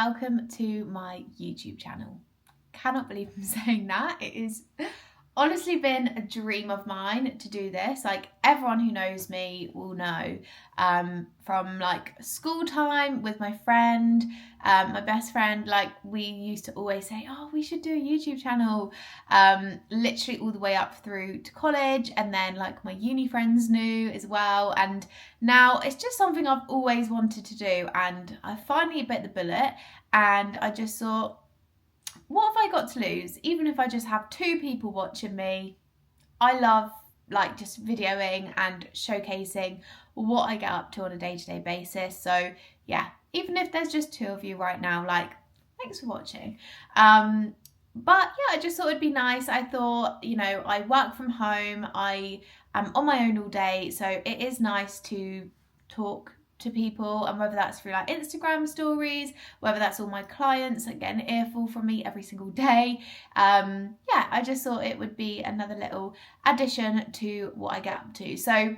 welcome to my YouTube channel. Cannot believe I'm saying that. It is honestly been a dream of mine to do this. Like, everyone who knows me will know, from like school time with my friend, my best friend, like we used to always say, oh, we should do a YouTube channel, literally all the way up through to college, and then like my uni friends knew as well, and now it's just something I've always wanted to do, and I finally bit the bullet, and I just thought, what have I got to lose? Even if I just have 2 people watching me, I love like just videoing and showcasing what I get up to on a day-to-day basis. So yeah, even if there's just 2 of you right now, like, thanks for watching. But yeah, I just thought it'd be nice. I thought, you know, I work from home, I am on my own all day, so it is nice to talk to people, and whether that's through like Instagram stories, whether that's all my clients that get an earful from me every single day. Yeah, I just thought it would be another little addition to what I get up to. So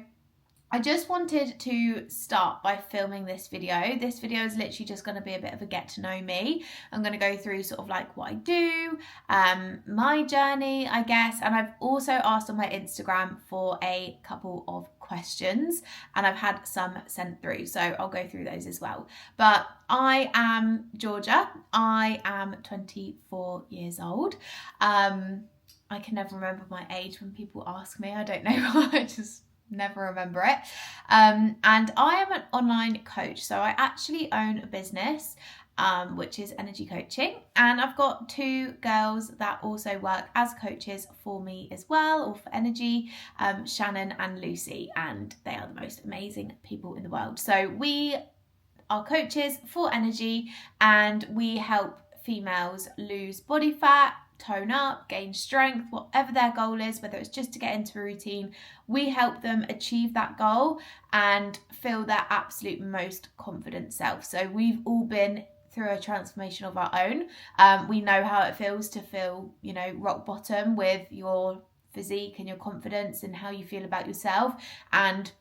I just wanted to start by filming this video. This video is literally just going to be a bit of a get to know me. I'm going to go through sort of like what I do, my journey, I guess. And I've also asked on my Instagram for a couple of questions, and I've had some sent through, so I'll go through those as well. But I am Georgia. I am 24 years old. I can never remember my age when people ask me. I don't know why. I just never remember it. And I am an online coach, so I actually own a business, which is energy coaching, and I've got 2 girls that also work as coaches for me as well, or for energy, Shannon and Lucy, and they are the most amazing people in the world. So we are coaches for energy, and we help females lose body fat, tone up, gain strength, whatever their goal is, whether it's just to get into a routine, we help them achieve that goal and feel their absolute most confident self. So we've all been through a transformation of our own. We know how it feels to feel, you know, rock bottom with your physique and your confidence and how you feel about yourself, and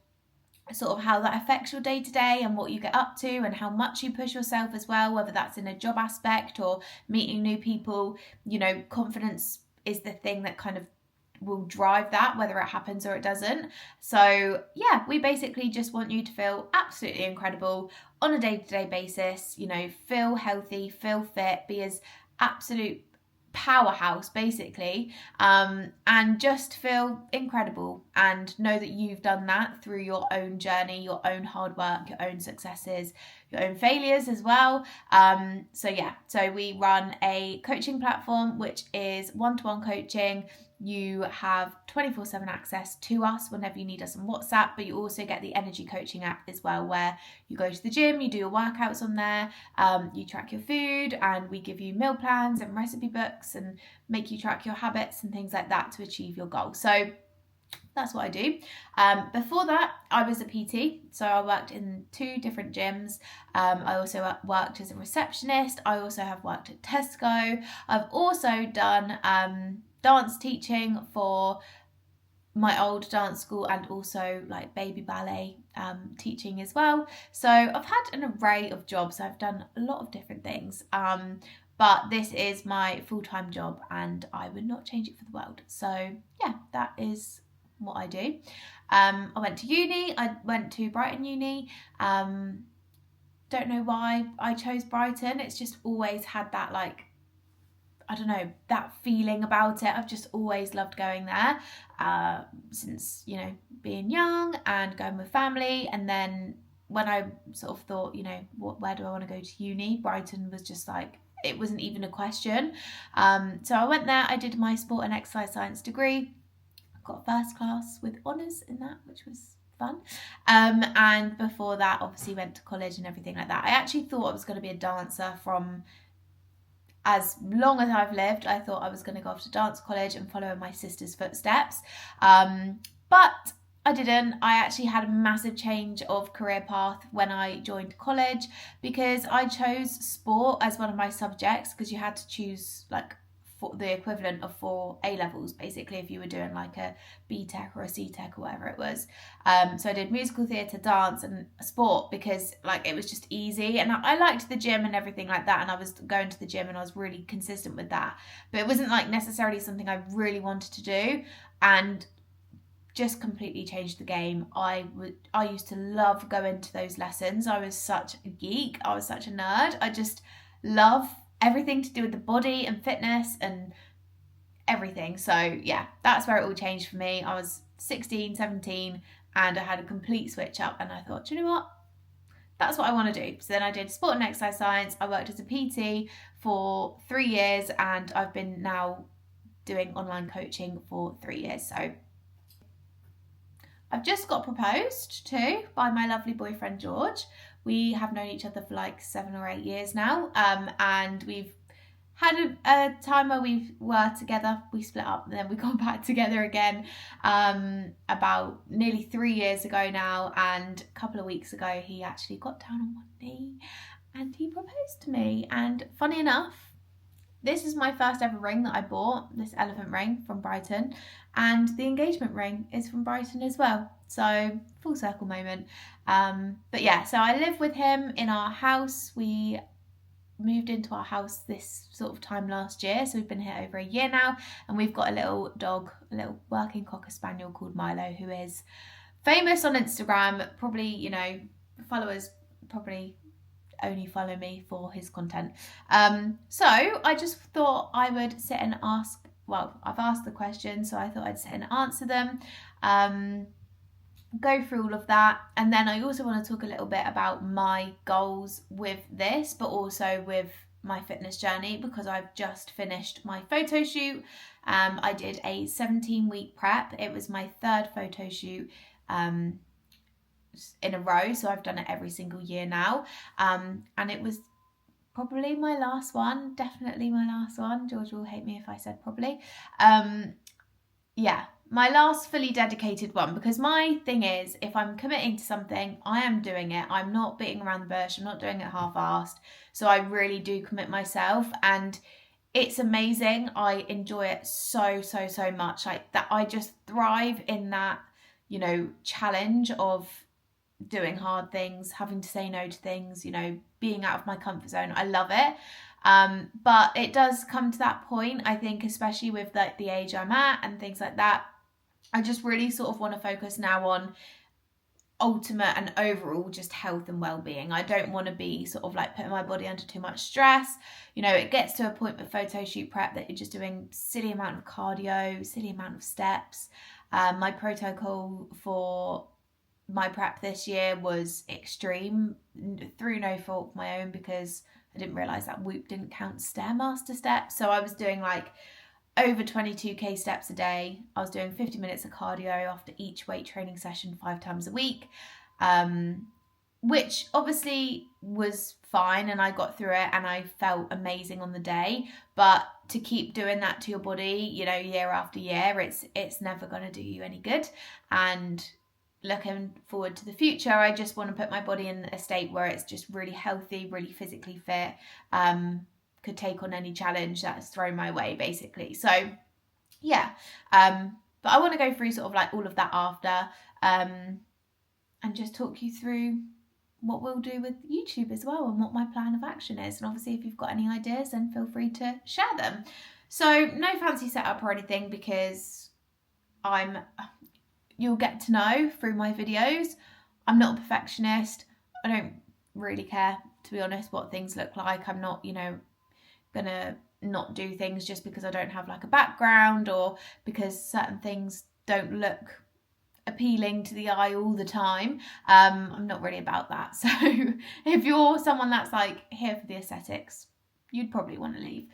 sort of how that affects your day to day and what you get up to and how much you push yourself as well, whether that's in a job aspect or meeting new people. You know, confidence is the thing that kind of will drive that, whether it happens or it doesn't. So yeah, we basically just want you to feel absolutely incredible on a day-to-day basis, you know, feel healthy, feel fit, be as absolute powerhouse basically, and just feel incredible, and know that you've done that through your own journey, your own hard work, your own successes, your own failures as well. So yeah, so we run a coaching platform which is one-to-one coaching. You have 24/7 access to us whenever you need us on WhatsApp, but you also get the energy coaching app as well, where you go to the gym, you do your workouts on there, you track your food, and we give you meal plans and recipe books and make you track your habits and things like that to achieve your goal. So that's what I do. Before that, I was a PT, so I worked in 2 different gyms. I also worked as a receptionist. I also have worked at Tesco. I've also done dance teaching for my old dance school, and also like baby ballet teaching as well. So I've had an array of jobs. I've done a lot of different things. But this is my full-time job, and I would not change it for the world. So yeah, that is what I do. I went to uni. I went to Brighton Uni. Don't know why I chose Brighton. It's just always had that, like, I don't know, that feeling about it. I've just always loved going there, since, you know, being young and going with family. And then when I sort of thought, you know, where do I want to go to uni? Brighton was just like, it wasn't even a question. So I went there. I did my sport and exercise science degree. Got first class with honours in that, which was fun. And before that, obviously went to college and everything like that. I actually thought I was going to be a dancer from as long as I've lived. I thought I was going to go off to dance college and follow in my sister's footsteps. But I didn't. I actually had a massive change of career path when I joined college, because I chose sport as one of my subjects, because you had to choose like the equivalent of 4 A levels, basically, if you were doing like a B Tech or a C Tech or whatever it was. So I did musical theatre, dance and sport because like it was just easy, and I liked the gym and everything like that, and I was going to the gym and I was really consistent with that, but it wasn't like necessarily something I really wanted to do, and just completely changed the game. I used to love going to those lessons. I was such a geek. I was such a nerd. I just love everything to do with the body and fitness and everything. So yeah, that's where it all changed for me. I was 16, 17 and I had a complete switch up, and I thought, do you know what? That's what I want to do. So then I did sport and exercise science. I worked as a PT for 3 years, and I've been now doing online coaching for 3 years. So I've just got proposed to by my lovely boyfriend George. We have known each other for like 7 or 8 years now, and we've had a time where we were together. We split up and then we got back together again about nearly 3 years ago now, and a couple of weeks ago he actually got down on one knee and he proposed to me. And funny enough, this is my first ever ring that I bought, this elephant ring from Brighton, and the engagement ring is from Brighton as well. So full circle moment. But yeah, so I live with him in our house. We moved into our house this sort of time last year, so we've been here over a year now, and we've got a little dog, a little working cocker spaniel called Milo, who is famous on Instagram. Probably, you know, followers probably only follow me for his content. So I just thought I would sit and ask, well, I've asked the questions, so I thought I'd sit and answer them, go through all of that, and then I also want to talk a little bit about my goals with this, but also with my fitness journey, because I've just finished my photo shoot. I did a 17-week prep. It was my 3rd photo shoot in a row, so I've done it every single year now, and it was probably my last one, definitely my last one. George will hate me if I said probably. Yeah, my last fully dedicated one, because my thing is, if I'm committing to something, I am doing it. I'm not beating around the bush. I'm not doing it half-assed. So I really do commit myself, and it's amazing. I enjoy it so much. Like that, I just thrive in that, you know, challenge of doing hard things, having to say no to things, you know, being out of my comfort zone. I love it. But it does come to that point, I think, especially with like the age I'm at and things like that. I just really sort of want to focus now on ultimate and overall just health and well-being. I don't want to be sort of like putting my body under too much stress. You know, it gets to a point with photo shoot prep that you're just doing silly amount of cardio, silly amount of steps. My protocol for my prep this year was extreme through no fault of my own, because I didn't realise that Whoop didn't count Stairmaster steps. So I was doing like over 22k steps a day. I was doing 50 minutes of cardio after each weight training session 5 times a week, which obviously was fine, and I got through it and I felt amazing on the day. But to keep doing that to your body, you know, year after year, it's never going to do you any good. And looking forward to the future, I just want to put my body in a state where it's just really healthy, really physically fit, could take on any challenge that's thrown my way, basically. So yeah, but I want to go through sort of like all of that after, and just talk you through what we'll do with YouTube as well, and what my plan of action is. And obviously if you've got any ideas, then feel free to share them. So no fancy setup or anything, because you'll get to know through my videos, I'm not a perfectionist. I don't really care, to be honest, what things look like. I'm not, you know, gonna not do things just because I don't have like a background, or because certain things don't look appealing to the eye all the time. I'm not really about that. So if you're someone that's like here for the aesthetics, you'd probably want to leave.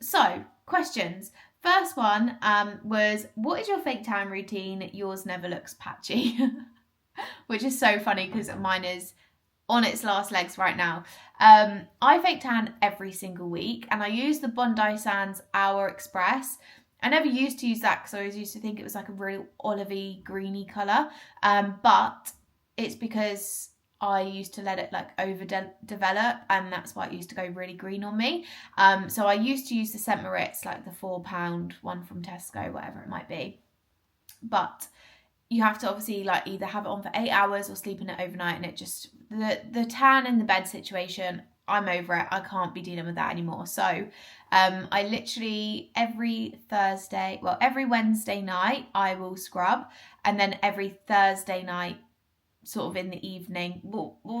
So questions. First one was, what is your fake tan routine? Yours never looks patchy. Which is so funny because mine is on its last legs right now. I fake tan every single week, and I use the Bondi Sands Hour Express. I never used to use that because I always used to think it was like a real olivey, greeny colour. But it's because I used to let it like develop, and that's why it used to go really green on me. So I used to use the St. Moritz, like the £4 one from Tesco, whatever it might be. But you have to obviously like either have it on for 8 hours or sleep in it overnight, and it just, the tan in the bed situation, I'm over it. I can't be dealing with that anymore. So I literally every Wednesday night I will scrub, and then every Thursday night, sort of in the evening,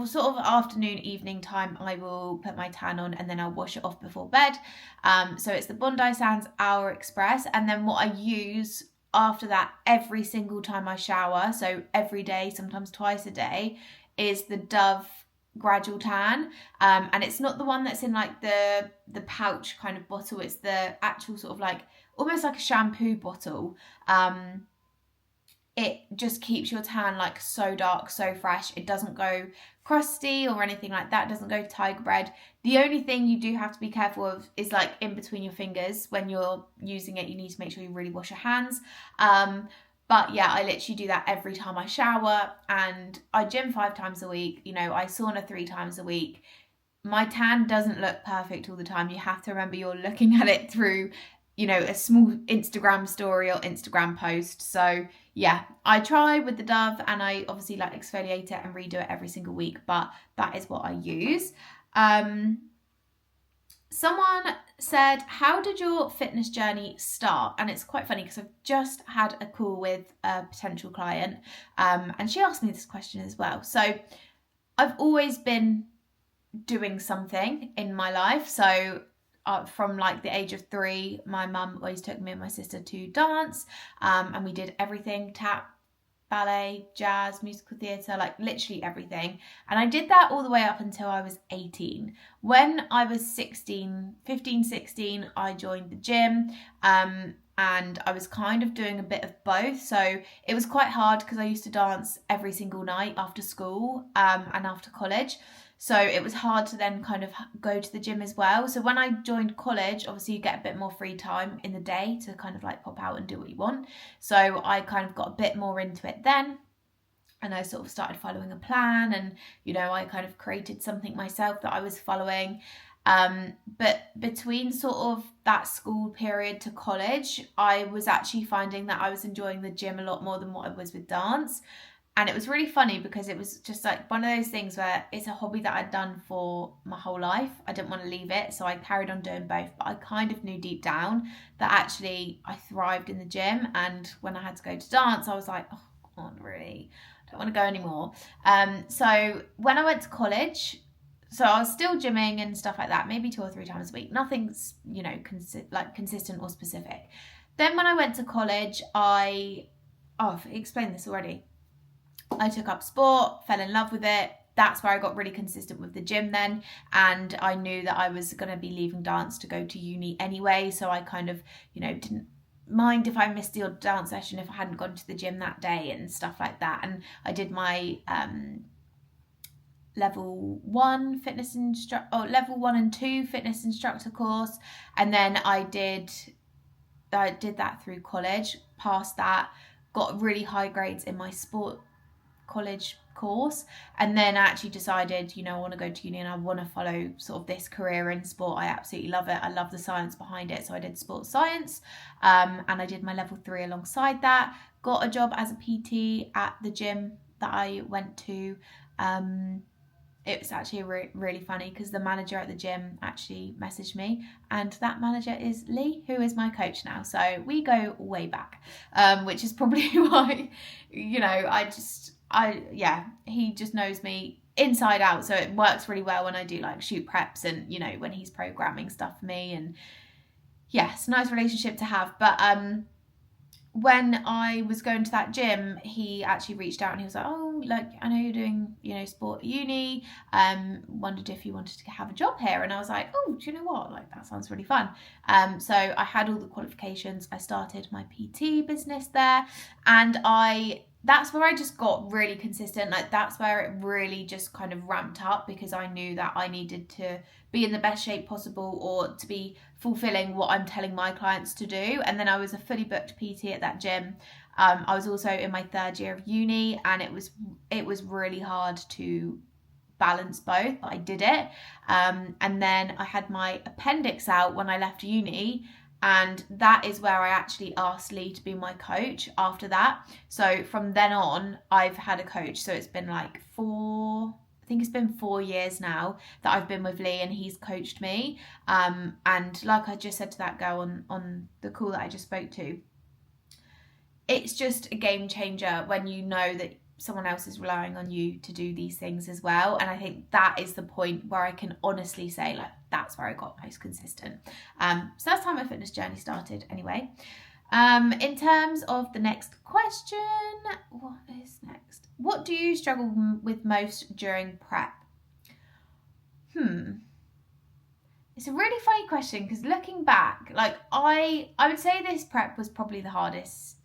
sort of afternoon, evening time, I will put my tan on, and then I'll wash it off before bed. So it's the Bondi Sands Hour Express, and then what I use after that every single time I shower, so every day, sometimes twice a day, is the Dove Gradual Tan. And it's not the one that's in like the pouch kind of bottle, it's the actual sort of like almost like a shampoo bottle. It just keeps your tan like so dark, so fresh. It doesn't go crusty or anything like that. It doesn't go tiger bread. The only thing you do have to be careful of is like in between your fingers when you're using it. You need to make sure you really wash your hands. But yeah, I literally do that every time I shower, and I gym 5 times a week. You know, I sauna 3 times a week. My tan doesn't look perfect all the time. You have to remember you're looking at it through, you know, a small Instagram story or Instagram post. So yeah, I try with the Dove, and I obviously like exfoliate it and redo it every single week, but that is what I use. Someone said, how did your fitness journey start? And it's quite funny because I've just had a call with a potential client, and she asked me this question as well. So I've always been doing something in my life. So from like the age of 3, my mum always took me and my sister to dance, and we did everything: tap, ballet, jazz, musical theatre, like literally everything. And I did that all the way up until I was 18. When I was 15, 16, I joined the gym, and I was kind of doing a bit of both. So it was quite hard because I used to dance every single night after school, and after college. So it was hard to then kind of go to the gym as well. So when I joined college, obviously you get a bit more free time in the day to kind of like pop out and do what you want. So I kind of got a bit more into it then. And I sort of started following a plan, and, you know, I kind of created something myself that I was following. But between sort of that school period to college, I was actually finding that I was enjoying the gym a lot more than what I was with dance. And it was really funny because it was just like one of those things where it's a hobby that I'd done for my whole life. I didn't want to leave it, so I carried on doing both. But I kind of knew deep down that actually I thrived in the gym. And when I had to go to dance, I was like, oh, God, really? I don't want to go anymore. So when I went to college, so I was still gymming and stuff like that, maybe 2 or 3 times a week. Nothing's, you know, consistent or specific. Then when I went to college, I've explained this already. I took up sport, fell in love with it. That's where I got really consistent with the gym then. And I knew that I was going to be leaving dance to go to uni anyway. So I kind of, you know, didn't mind if I missed the odd dance session if I hadn't gone to the gym that day and stuff like that. And I did my level 1 and 2 fitness instructor course. And then I did that through college, passed that, got really high grades in my sport college course, and then I actually decided, you know, I want to go to uni and I want to follow sort of this career in sport. I absolutely love it. I love the science behind it. So I did sports science, and I did my level 3 alongside that, got a job as a PT at the gym that I went to. It was actually really funny because the manager at the gym actually messaged me, and that manager is Lee, who is my coach now. So we go way back, which is probably why, you know, he just knows me inside out. So it works really well when I do like shoot preps and, you know, when he's programming stuff for me. And yes, nice relationship to have. But when I was going to that gym, he actually reached out and he was like, oh, like, I know you're doing, you know, sport at uni, wondered if you wanted to have a job here. And I was like, oh, do you know what, like, that sounds really fun. So I had all the qualifications. I started my PT business there, and that's where I just got really consistent. Like, that's where it really just kind of ramped up, because I knew that I needed to be in the best shape possible, or to be fulfilling what I'm telling my clients to do. And then I was a fully booked PT at that gym. I was also in my 3rd year of uni, and it was really hard to balance both, but I did it. And then I had my appendix out when I left uni, and that is where I actually asked Lee to be my coach after that. So from then on, I've had a coach. So it's been like 4 years now that I've been with Lee, and he's coached me. And like I just said to that girl on the call that I just spoke to, it's just a game changer when you know that someone else is relying on you to do these things as well. And I think that is the point where I can honestly say, like, that's where I got most consistent. So that's how my fitness journey started anyway. In terms of the next question, what is next? What do you struggle with most during prep? It's a really funny question, because looking back, like I would say this prep was probably the hardest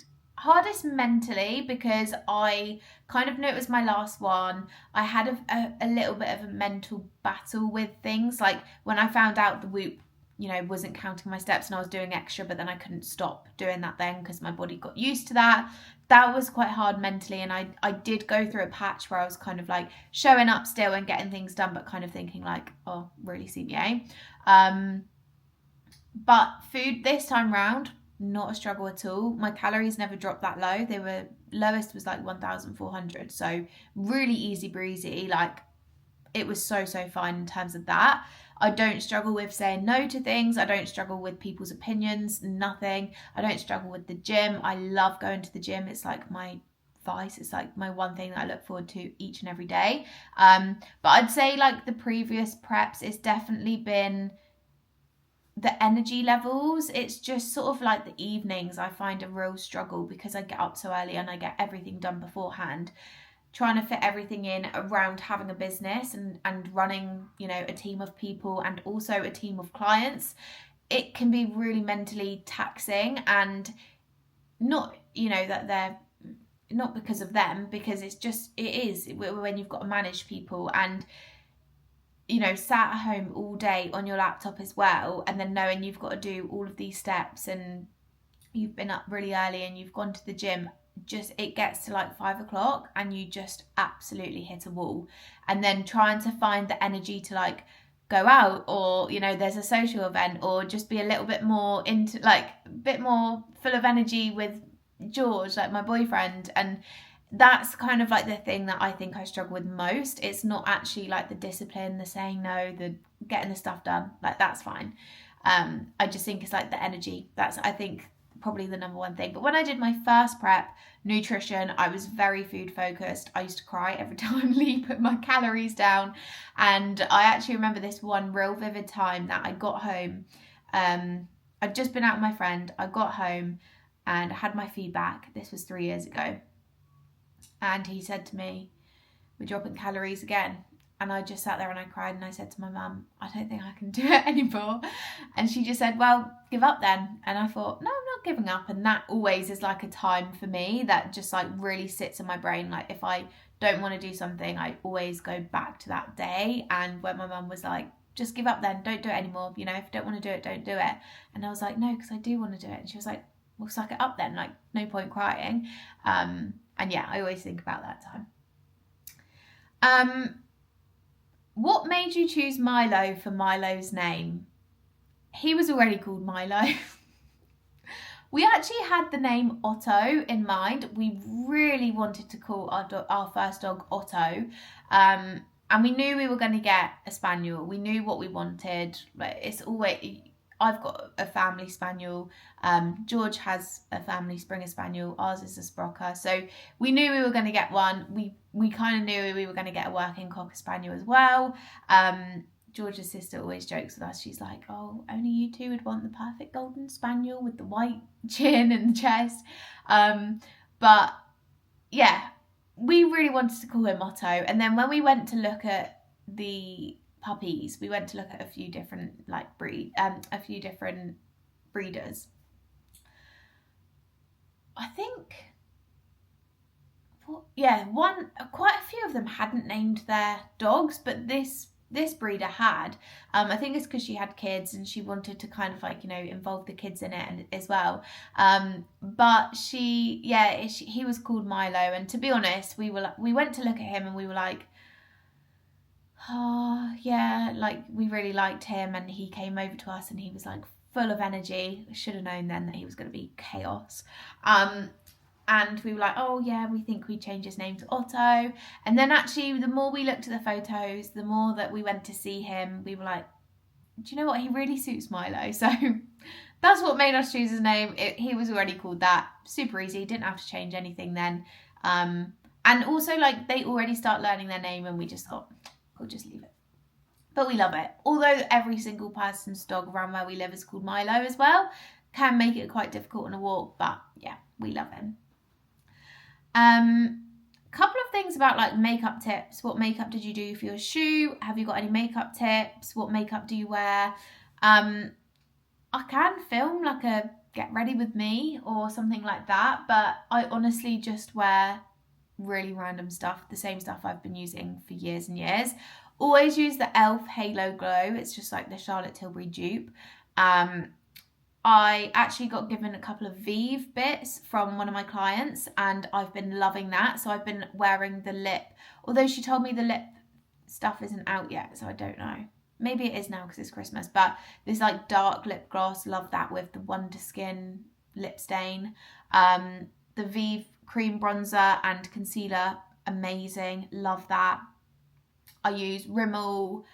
mentally, because I kind of knew it was my last one. I had a little bit of a mental battle with things, like when I found out the Whoop, you know, wasn't counting my steps and I was doing extra, but then I couldn't stop doing that then because my body got used to that. That was quite hard mentally, and I did go through a patch where I was kind of like showing up still and getting things done, but kind of thinking like, oh, really CBA. But food this time round, not a struggle at all. My calories never dropped that low. They were, lowest was like 1,400. So really easy breezy. Like, it was so fine in terms of that. I don't struggle with saying no to things. I don't struggle with people's opinions, nothing. I don't struggle with the gym. I love going to the gym. It's like my vice. It's like my one thing that I look forward to each and every day. But I'd say like the previous preps, it's definitely been the energy levels. It's just sort of like the evenings I find a real struggle, because I get up so early and I get everything done beforehand, trying to fit everything in around having a business and running, you know, a team of people and also a team of clients. It can be really mentally taxing, and not, you know, that they're not because of them, because it is when you've got to manage people and, you know, sat at home all day on your laptop as well, and then knowing you've got to do all of these steps, and you've been up really early and you've gone to the gym, just it gets to like 5 o'clock and you just absolutely hit a wall. And then trying to find the energy to like go out, or, you know, there's a social event, or just be a little bit more into, like, a bit more full of energy with George, like my boyfriend. And that's kind of like the thing that I think I struggle with most. It's not actually like the discipline, the saying no, the getting the stuff done, like that's fine. I just think it's like the energy. That's, I think, probably the number one thing. But when I did my first prep, nutrition, I was very food focused. I used to cry every time Lee put my calories down. And I actually remember this one real vivid time that I got home. I'd just been out with my friend. I got home and I had my feedback. This was 3 years ago. And he said to me, "We're dropping calories again." And I just sat there and I cried, and I said to my mum, "I don't think I can do it anymore." And she just said, "Well, give up then." And I thought, no, I'm not giving up. And that always is like a time for me that just like really sits in my brain. Like if I don't want to do something, I always go back to that day. And when my mum was like, "Just give up then, don't do it anymore. You know, if you don't want to do it, don't do it." And I was like, "No, because I do want to do it." And she was like, "Well, suck it up then, like no point crying." And yeah, I always think about that time. What made you choose Milo for Milo's name? He was already called Milo. We actually had the name Otto in mind. We really wanted to call our first dog Otto. And we knew we were going to get a spaniel. We knew what we wanted. But it's always, I've got a family spaniel. George has a family Springer Spaniel. Ours is a Sprocker. So we knew we were going to get one. We kind of knew we were going to get a working Cocker Spaniel as well. George's sister always jokes with us. She's like, "Oh, only you two would want the perfect golden spaniel with the white chin and the chest." But yeah, we really wanted to call him Otto. And then when we went to look at the puppies, we went to look at a few different a few different breeders. I think, quite a few of them hadn't named their dogs, but this breeder had. I think it's because she had kids and she wanted to kind of like, you know, involve the kids in it and as well. But he was called Milo, and to be honest, we went to look at him and we were like, oh yeah, like we really liked him, and he came over to us and he was like full of energy. I should have known then that he was going to be chaos. And we were like, oh yeah, we think we change his name to Otto. And then actually the more we looked at the photos, the more that we went to see him, we were like, do you know what, he really suits Milo. So that's what made us choose his name. He was already called that. Super easy, didn't have to change anything then. And also, like, they already start learning their name, and we just thought, we'll just leave it. But we love it. Although every single person's dog around where we live is called Milo as well, can make it quite difficult on a walk, but yeah, we love him. Couple of things about like makeup tips. What makeup did you do for your shoe? Have you got any makeup tips? What makeup do you wear? I can film like a get ready with me or something like that, but I honestly just wear really random stuff, the same stuff I've been using for years and years. Always use the e.l.f. Halo Glow. It's just like the Charlotte Tilbury dupe. I actually got given a couple of Vive bits from one of my clients, and I've been loving that. So I've been wearing the lip, although she told me the lip stuff isn't out yet, so I don't know. Maybe it is now because it's Christmas, but this like dark lip gloss, love that with the Wonder Skin lip stain. The Vive cream bronzer and concealer, amazing, love that. I use Rimmel.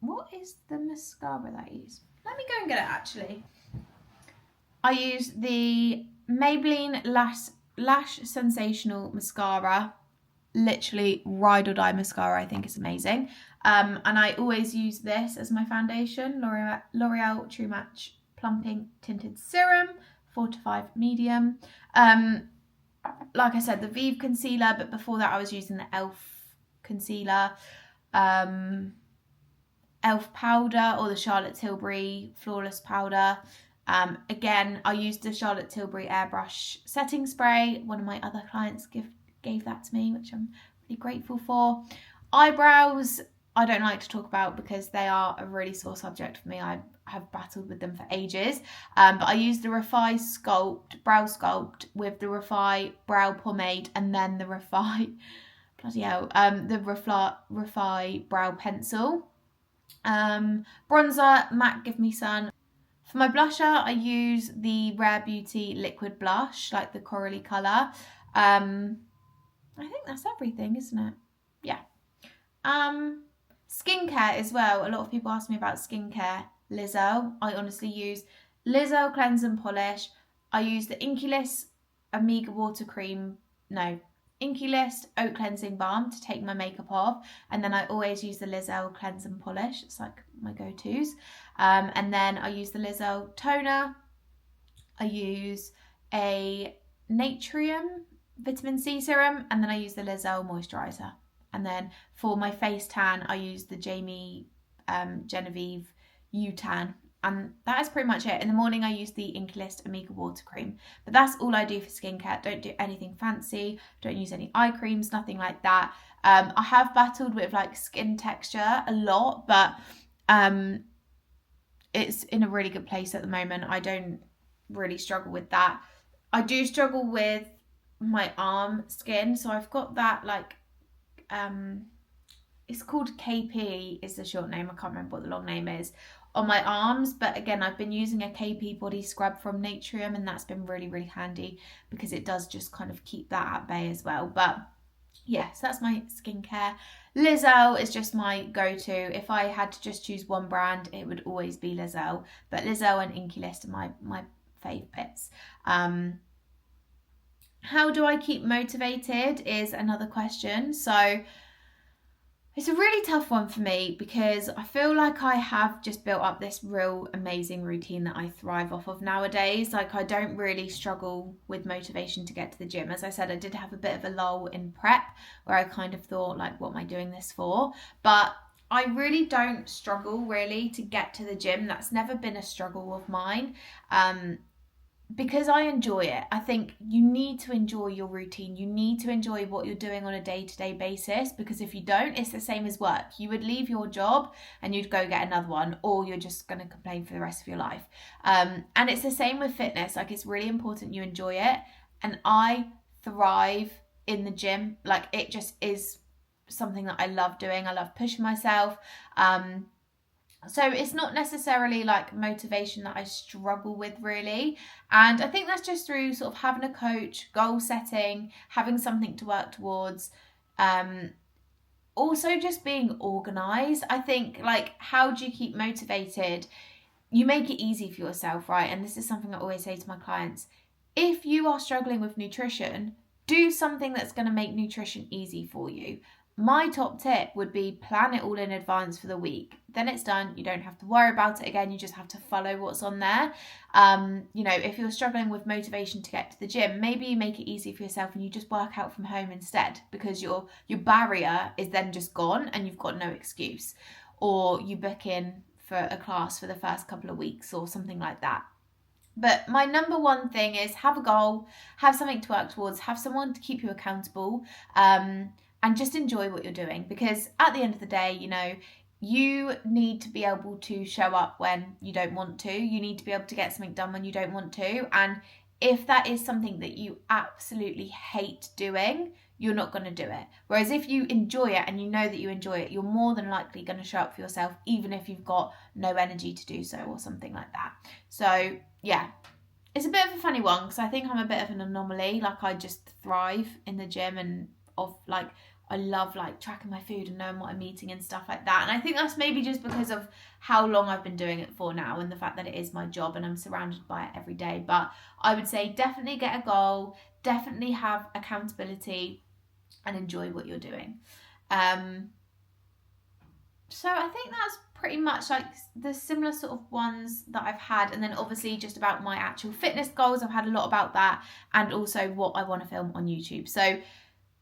What is the mascara that I use? Let me go and get it actually. I use the Maybelline Lash Sensational Mascara. Literally ride or die mascara, I think is amazing. And I always use this as my foundation, L'Oreal True Match Plumping Tinted Serum, 4-5 medium. Like I said, the Vive concealer, but before that I was using the e.l.f. concealer. e.l.f. powder or the Charlotte Tilbury Flawless powder. Again, I used the Charlotte Tilbury airbrush setting spray. One of my other clients gave that to me, which I'm really grateful for. Eyebrows, I don't like to talk about because they are a really sore subject for me. I have battled with them for ages. But I used the Refy Brow Sculpt with the Refy Brow Pomade, and then the Refy, the Refy Brow Pencil. Bronzer, MAC Give Me Sun. For my blusher, I use the Rare Beauty Liquid Blush, like the corally colour. I think that's everything, isn't it? Yeah. Skincare as well. A lot of people ask me about skincare. Lizzo. I honestly use Lizzo Cleanse and Polish. I use the Inkey List Omega Water Cream. No. Inkey List Oat Cleansing Balm to take my makeup off, and then I always use the Lizzo Cleanse and Polish. It's like my go-tos. And then I use the Lizzo toner. I use a Natrium vitamin C serum, and then I use the Lizzo moisturizer. And then for my face tan, I use the Jamie Genevieve U-Tan. And that is pretty much it. In the morning, I use the Inkey List Omega Water Cream. But that's all I do for skincare. Don't do anything fancy. Don't use any eye creams, nothing like that. I have battled with like skin texture a lot, but it's in a really good place at the moment. I don't really struggle with that. I do struggle with my arm skin. So I've got that like, it's called KP is the short name. I can't remember what the long name is. On my arms, but again, I've been using a KP body scrub from Natrium, and that's been really, really handy because it does just kind of keep that at bay as well. But yes, yeah, so that's my skincare. Lizzo is just my go-to. If I had to just choose one brand, it would always be Lizzo. But Lizzo and Inkey List are my fave bits. How do I keep motivated is another question. So it's a really tough one for me because I feel like I have just built up this real amazing routine that I thrive off of nowadays. Like I don't really struggle with motivation to get to the gym. As I said, I did have a bit of a lull in prep where I kind of thought like, what am I doing this for? But I really don't struggle really to get to the gym. That's never been a struggle of mine. Because I enjoy it. I think you need to enjoy your routine. You need to enjoy what you're doing on a day-to-day basis, because if you don't, it's the same as work. You would leave your job and you'd go get another one, or you're just going to complain for the rest of your life. And it's the same with fitness. Like, it's really important you enjoy it. And I thrive in the gym. Like, it just is something that I love doing. I love pushing myself. So it's not necessarily like motivation that I struggle with, really. And I think that's just through sort of having a coach, goal setting, having something to work towards. Also just being organized. I think, like, how do you keep motivated? You make it easy for yourself, right? And this is something I always say to my clients. If you are struggling with nutrition, do something that's going to make nutrition easy for you. My top tip would be plan it all in advance for the week. Then it's done. You don't have to worry about it again. You just have to follow what's on there. If you're struggling with motivation to get to the gym, maybe you make it easy for yourself and you just work out from home instead, because your barrier is then just gone and you've got no excuse. Or you book in for a class for the first couple of weeks or something like that. But my number one thing is have a goal, have something to work towards, have someone to keep you accountable, and just enjoy what you're doing. Because at the end of the day, you need to be able to show up when you don't want to. You need to be able to get something done when you don't want to. And if that is something that you absolutely hate doing, you're not going to do it. Whereas if you enjoy it and you know that you enjoy it, you're more than likely going to show up for yourself, even if you've got no energy to do so or something like that. So yeah, it's a bit of a funny one because I think I'm a bit of an anomaly. Like, I just thrive in the gym and I love like tracking my food and knowing what I'm eating and stuff like that. And I think that's maybe just because of how long I've been doing it for now and the fact that it is my job and I'm surrounded by it every day. But I would say definitely get a goal, definitely have accountability, and enjoy what you're doing. So I think that's pretty much like the similar sort of ones that I've had. And then obviously just about my actual fitness goals, I've had a lot about that, and also what I want to film on YouTube. So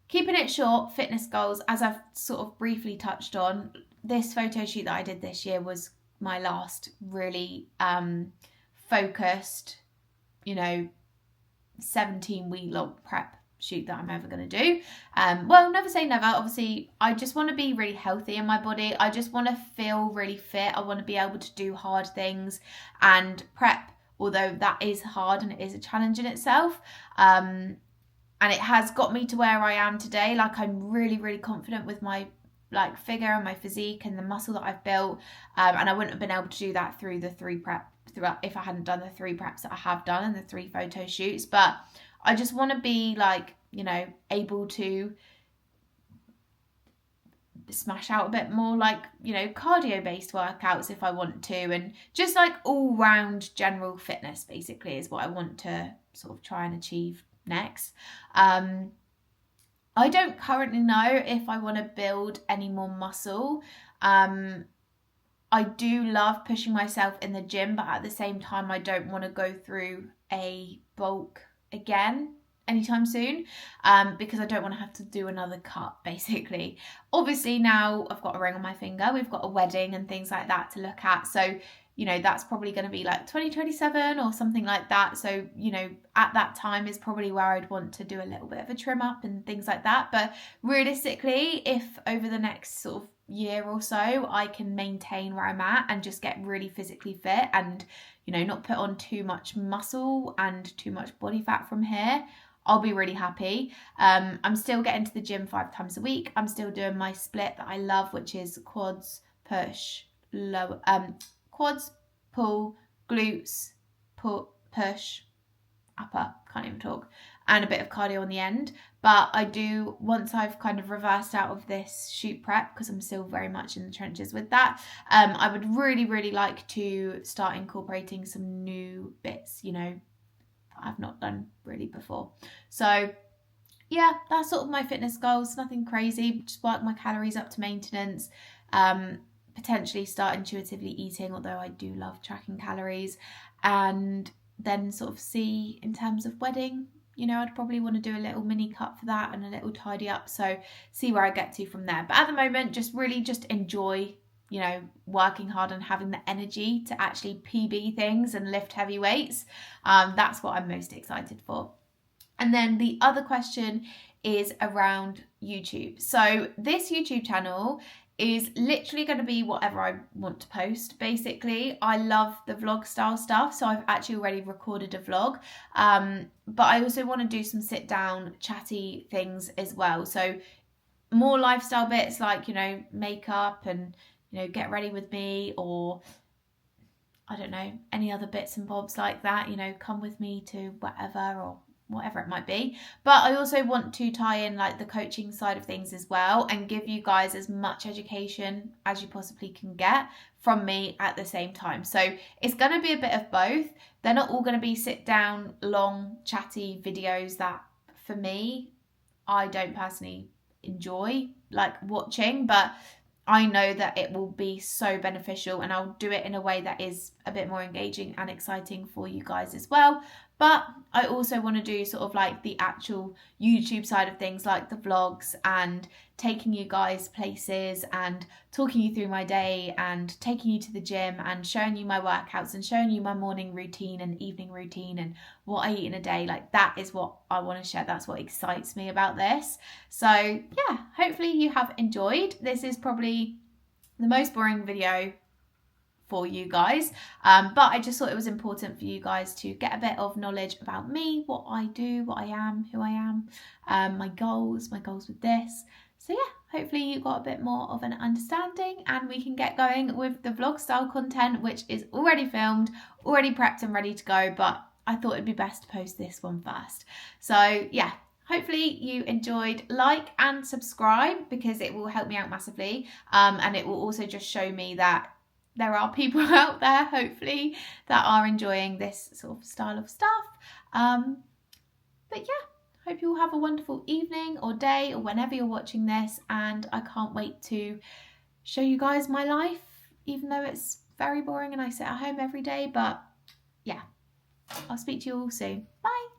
keeping it short, fitness goals, as I've sort of briefly touched on, this photo shoot that I did this year was my last really focused, 17-week long prep shoot that I'm ever going to do. Never say never. Obviously, I just want to be really healthy in my body. I just want to feel really fit. I want to be able to do hard things, and prep, although that is hard and it is a challenge in itself, and it has got me to where I am today. Like, I'm really, really confident with my figure and my physique and the muscle that I've built. And I wouldn't have been able to do that through the 3 prep if I hadn't done the 3 preps that I have done and the 3 photo shoots. But I just want to be able to smash out a bit more cardio based workouts if I want to, and just all round general fitness basically is what I want to sort of try and achieve next. I don't currently know if I want to build any more muscle. I do love pushing myself in the gym, but at the same time I don't want to go through a bulk again anytime soon, because I don't want to have to do another cut basically. Obviously now I've got a ring on my finger, we've got a wedding and things like that to look at, so that's probably going to be 2027 or something like that. So, at that time is probably where I'd want to do a little bit of a trim up and things like that. But realistically, if over the next sort of year or so, I can maintain where I'm at and just get really physically fit and, not put on too much muscle and too much body fat from here, I'll be really happy. I'm still getting to the gym 5 times a week. I'm still doing my split that I love, which is quads, push, lower, quads, pull, glutes, push, upper, can't even talk, and a bit of cardio on the end. But I do, once I've kind of reversed out of this shoot prep, because I'm still very much in the trenches with that, I would really, really like to start incorporating some new bits, I've not done really before. So yeah, that's sort of my fitness goals. Nothing crazy, just work my calories up to maintenance, potentially start intuitively eating, although I do love tracking calories, and then sort of see in terms of wedding, I'd probably want to do a little mini cut for that and a little tidy up, so see where I get to from there. But at the moment, just enjoy working hard and having the energy to actually PB things and lift heavy weights. That's what I'm most excited for. And then the other question is around YouTube. So this YouTube channel is literally going to be whatever I want to post, basically. I love the vlog style stuff, so I've actually already recorded a vlog, but I also want to do some sit down chatty things as well. So more lifestyle bits like, you know, makeup and, you know, get ready with me, or I don't know, any other bits and bobs like that, you know, come with me to whatever, or whatever it might be. But I also want to tie in like the coaching side of things as well, and give you guys as much education as you possibly can get from me at the same time. So it's going to be a bit of both. They're not all going to be sit down, long, chatty videos that for me, I don't personally enjoy like watching, but I know that it will be so beneficial, and I'll do it in a way that is a bit more engaging and exciting for you guys as well. But I also want to do sort of like the actual YouTube side of things, like the vlogs and taking you guys places and talking you through my day and taking you to the gym and showing you my workouts and showing you my morning routine and evening routine and what I eat in a day. Like, that is what I want to share. That's what excites me about this. So yeah, hopefully you have enjoyed. This is probably the most boring video for you guys, but I just thought it was important for you guys to get a bit of knowledge about me, what I do, what I am, who I am, my goals with this. So yeah, hopefully you got a bit more of an understanding, and we can get going with the vlog style content, which is already filmed, already prepped and ready to go, but I thought it'd be best to post this one first. So yeah, hopefully you enjoyed. Like and subscribe, because it will help me out massively, and it will also just show me that there are people out there, hopefully, that are enjoying this sort of style of stuff. But yeah, hope you all have a wonderful evening or day or whenever you're watching this, and I can't wait to show you guys my life, even though it's very boring and I sit at home every day. But yeah, I'll speak to you all soon. Bye.